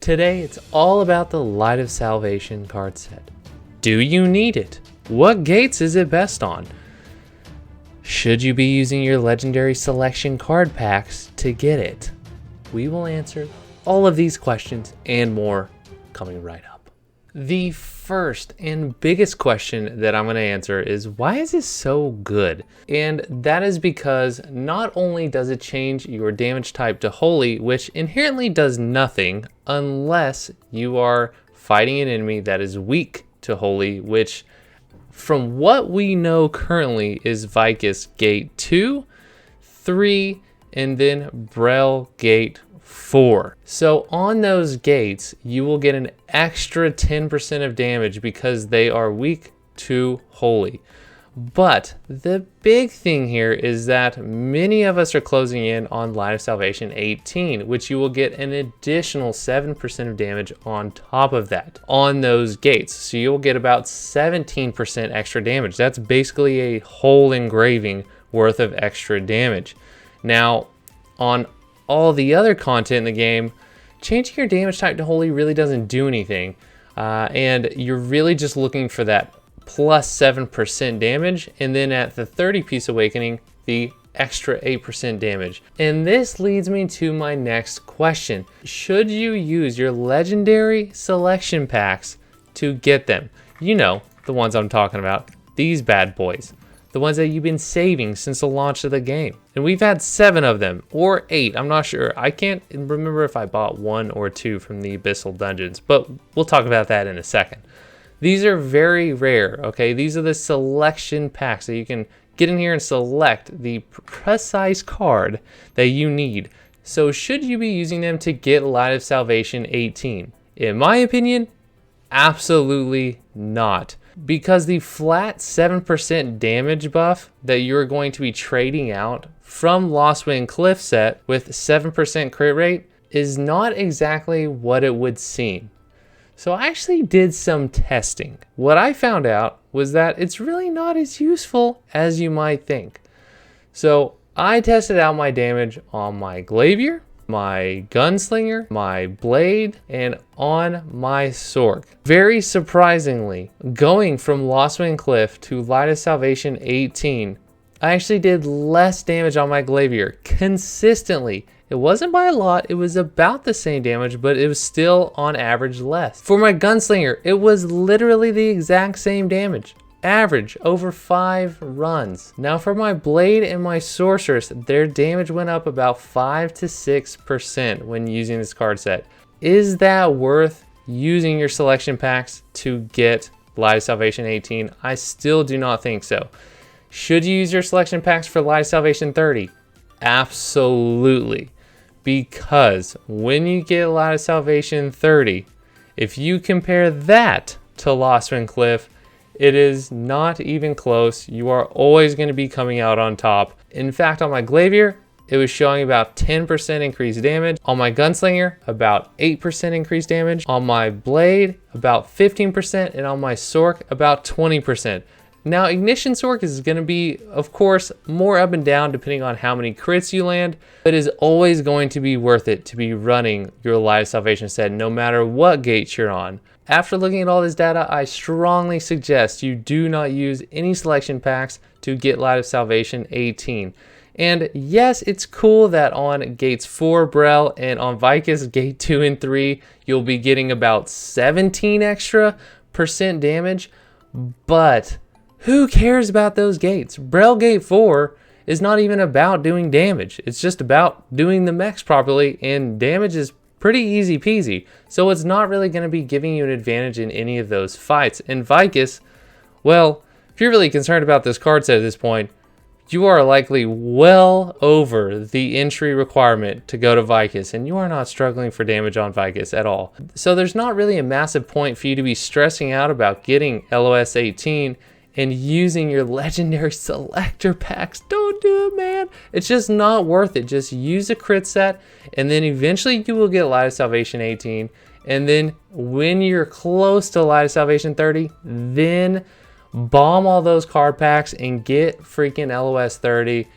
Today, it's all about the Light of Salvation card set. Do you need it? What gates is it best on? Should you be using your legendary selection card packs to get it? We will answer all of these questions and more coming right up. The first and biggest question that I'm going to answer is, why is this so good? And that is because not only does it change your damage type to Holy, which inherently does nothing unless you are fighting an enemy that is weak to Holy, which from what we know currently is Vicus Gate 2, 3, and then Brel Gate 4. So on those gates, you will get an extra 10% of damage because they are weak to Holy. But the big thing here is that many of us are closing in on Light of Salvation 18, which you will get an additional 7% of damage on top of that on those gates. So you'll get about 17% extra damage. That's basically a whole engraving worth of extra damage. Now, on all the other content in the game, changing your damage type to Holy really doesn't do anything. And you're really just looking for that plus 7% damage, and then at the 30-piece awakening, the extra 8% damage. And this leads me to my next question. Should you use your legendary selection packs to get them? You know, the ones I'm talking about, these bad boys. The ones that you've been saving since the launch of the game. And we've had 7 of them, or 8, I'm not sure. I can't remember if I bought 1 or 2 from the Abyssal Dungeons, but we'll talk about that in a second. These are very rare, okay? These are the selection packs that you can get in here and select the precise card that you need. So should you be using them to get Light of Salvation 18? In my opinion, absolutely not. Because the flat 7% damage buff that you're going to be trading out from Lostwind Cliff set with 7% crit rate is not exactly what it would seem. So I actually did some testing. What I found out was that it's really not as useful as you might think. So I tested out my damage on my Glavier, my Gunslinger, my Blade, and on my Sork. Very surprisingly, going from Lostwind Cliff to Light of Salvation 18, I actually did less damage on my Glavier consistently. It wasn't by a lot, it was about the same damage, but it was still on average less. For my Gunslinger, it was literally the exact same damage. Average over 5 runs. Now for my Blade and my Sorceress, their damage went up about 5 to 6% when using this card set. Is that worth using your selection packs to get Light of Salvation 18? I still do not think so. Should you use your selection packs for Light of Salvation 30? Absolutely. Because when you get Light of Salvation 30, if you compare that to Lostwind Cliff, it is not even close. You are always going to be coming out on top. In fact, on my Glavier, it was showing about 10% increased damage. On my Gunslinger, about 8% increased damage. On my Blade, about 15%. And on my Sork, about 20%. Now, Ignition Sork is going to be, of course, more up and down depending on how many crits you land, but it is always going to be worth it to be running your Light of Salvation set no matter what gate you're on. After looking at all this data, I strongly suggest you do not use any selection packs to get Light of Salvation 18. And yes, it's cool that on gates 4 Brel and on Vicus gate 2 and 3, you'll be getting about 17 extra % damage, but who cares about those gates? Brel Gate 4 is not even about doing damage. It's just about doing the mechs properly, and damage is pretty easy peasy. So it's not really going to be giving you an advantage in any of those fights. And Vicus, well, if you're really concerned about this card set at this point, you are likely well over the entry requirement to go to Vicus, and you are not struggling for damage on Vicus at all. So there's not really a massive point for you to be stressing out about getting LOS 18 and using your legendary selector packs. Don't do it, man. It's just not worth it. Just use a crit set, and then eventually you will get Light of Salvation 18. And then when you're close to Light of Salvation 30, then bomb all those card packs and get freaking LOS 30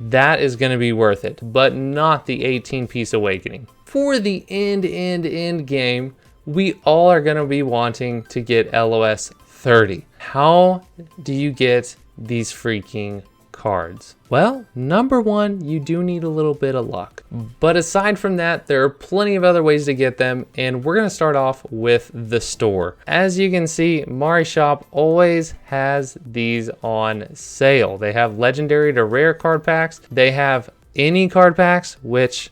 that is going to be worth it, but not the 18-piece awakening. For the end game, we all are going to be wanting to get LOS 30. How do you get these freaking cards? Well, number one, you do need a little bit of luck. But aside from that, there are plenty of other ways to get them, and we're going to start off with the store. As you can see, Mari Shop always has these on sale. They have legendary to rare card packs. They have any card packs, which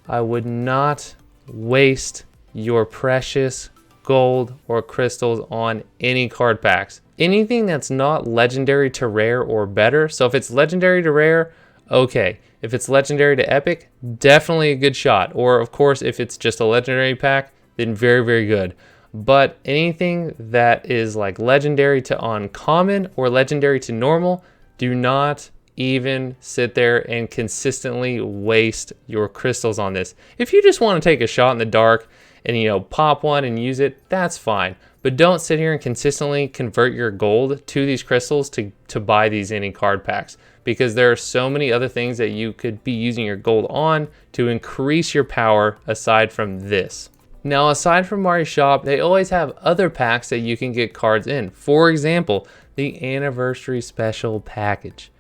I would not waste your precious gold or crystals on any card packs. Anything that's not legendary to rare or better. So if it's legendary to rare, okay. If it's legendary to epic, definitely a good shot. Or of course, if it's just a legendary pack, then very, very good. But anything that is like legendary to uncommon or legendary to normal, do not even sit there and consistently waste your crystals on this. If you just want to take a shot in the dark and, you know, pop one and use it, that's fine. But don't sit here and consistently convert your gold to these crystals to buy these any card packs, because there are so many other things that you could be using your gold on to increase your power aside from this. Now, aside from Mari Shop, they always have other packs that you can get cards in. For example, the Anniversary Special Package.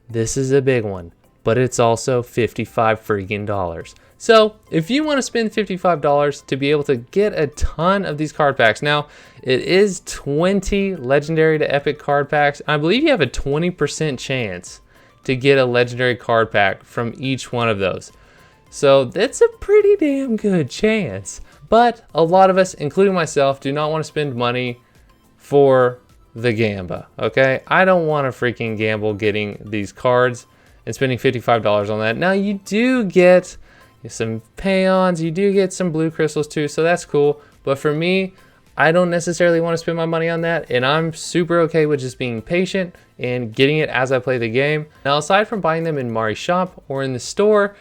This is a big one, but it's also $55 freaking. So if you want to spend $55 to be able to get a ton of these card packs, now it is 20 legendary to epic card packs. I believe you have a 20% chance to get a legendary card pack from each one of those. So that's a pretty damn good chance. But a lot of us, including myself, do not want to spend money for the gamba, okay? I don't want to freaking gamble getting these cards and spending $55 on that. Now you do get some pay-ons, you do get some blue crystals too, so that's cool. But for me, I don't necessarily want to spend my money on that, and I'm super okay with just being patient and getting it as I play the game. Now, aside from buying them in Mari Shop or in the store,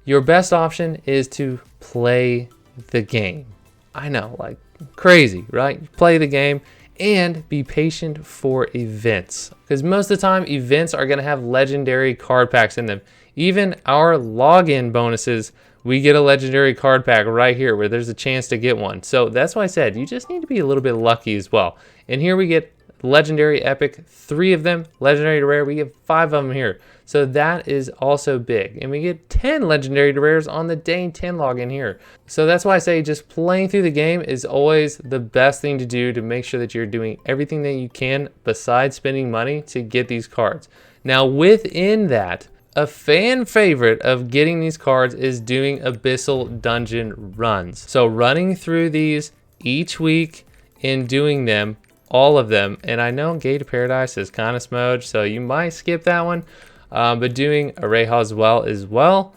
your best option is to play the game. I know, like crazy, right? Play the game and be patient for events, because most of the time events are going to have legendary card packs in them. Even our login bonuses, we get a legendary card pack right here where there's a chance to get one. So that's why I said you just need to be a little bit lucky as well. And here we get legendary epic, 3 of them. Legendary to rare, we get 5 of them here. So that is also big. And we get 10 legendary to rares on the day 10 login here. So that's why I say just playing through the game is always the best thing to do to make sure that you're doing everything that you can besides spending money to get these cards. Now within that, a fan favorite of getting these cards is doing Abyssal Dungeon runs. So running through these each week and doing them, all of them. And I know Gate of Paradise is kind of smudged, so you might skip that one. But doing Areha as well,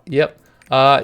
yep.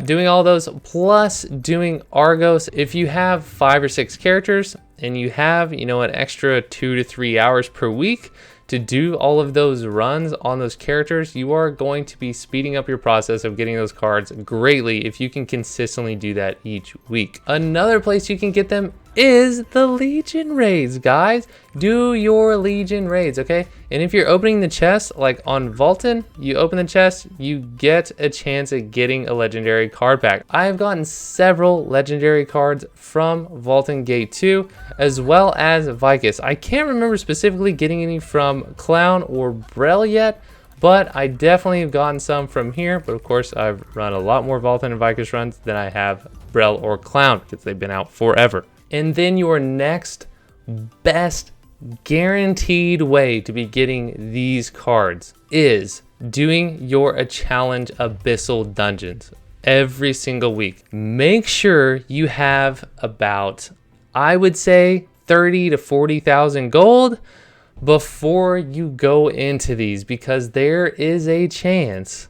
Doing all those plus doing Argos. If you have 5 or 6 characters and you have, you know, an extra 2 to 3 hours per week to do all of those runs on those characters, you are going to be speeding up your process of getting those cards greatly if you can consistently do that each week. Another place you can get them is the Legion raids, guys. Do your Legion raids, okay? And if you're opening the chest, like on Vulcan, you open the chest, you get a chance at getting a legendary card pack. I have gotten several legendary cards from Vulcan Gate 2, as well as Vicus. I can't remember specifically getting any from Clown or Brel yet, but I definitely have gotten some from here. But of course, I've run a lot more Vulcan and Vicus runs than I have Brel or Clown, because they've been out forever. And then your next best guaranteed way to be getting these cards is doing your challenge Abyssal Dungeons every single week. Make sure you have about, I would say, 30 to 40,000 gold before you go into these, because there is a chance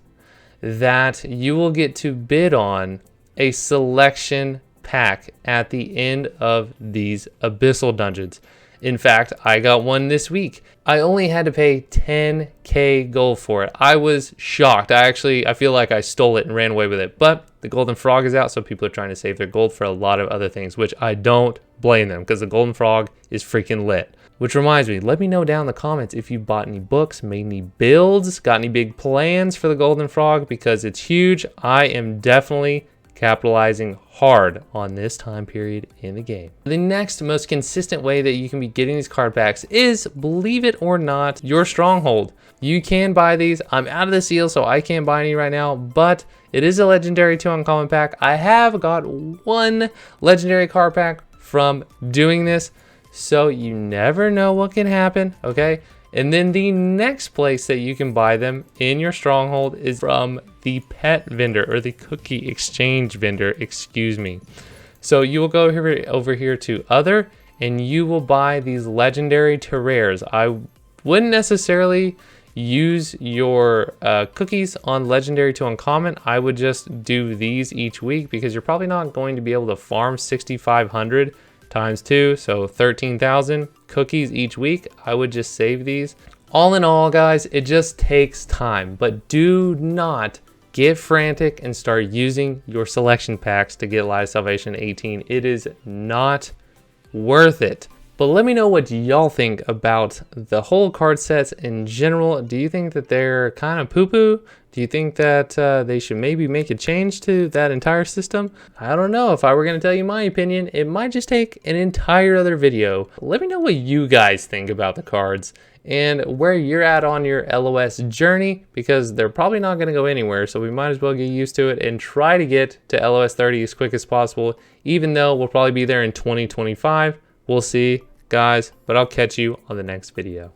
that you will get to bid on a selection pack at the end of these Abyssal Dungeons. In fact, I got one this week. I only had to pay 10k gold for it. I was shocked. I feel like I stole it and ran away with it. But the Golden Frog is out, so people are trying to save their gold for a lot of other things, which I don't blame them, because the Golden Frog is freaking lit. Which reminds me, let me know down in the comments if you bought any books, made any builds, got any big plans for the Golden Frog, because it's huge. I am definitely capitalizing hard on this time period in the game. The next most consistent way that you can be getting these card packs is, believe it or not, your stronghold. You can buy these. I'm out of the seal, so I can't buy any right now, but it is a legendary 2 uncommon pack. I have got 1 legendary card pack from doing this, so you never know what can happen, okay? And then the next place that you can buy them in your stronghold is from the pet vendor, or the cookie exchange vendor, excuse me. So you will go over here to other, and you will buy these legendary to rares. I wouldn't necessarily use your cookies on legendary to uncommon. I would just do these each week, because you're probably not going to be able to farm 6,500 times 2, so 13,000 cookies each week. I would just save these. All in all, guys, it just takes time, but do not get frantic and start using your selection packs to get Light of Salvation 18. It is not worth it. But let me know what y'all think about the whole card sets in general. Do you think that they're kind of poo-poo? Do you think that they should maybe make a change to that entire system? I don't know. If I were going to tell you my opinion, it might just take an entire other video. Let me know what you guys think about the cards and where you're at on your LOS journey, because they're probably not going to go anywhere. So we might as well get used to it and try to get to LOS 30 as quick as possible, even though we'll probably be there in 2025. We'll see, guys, but I'll catch you on the next video.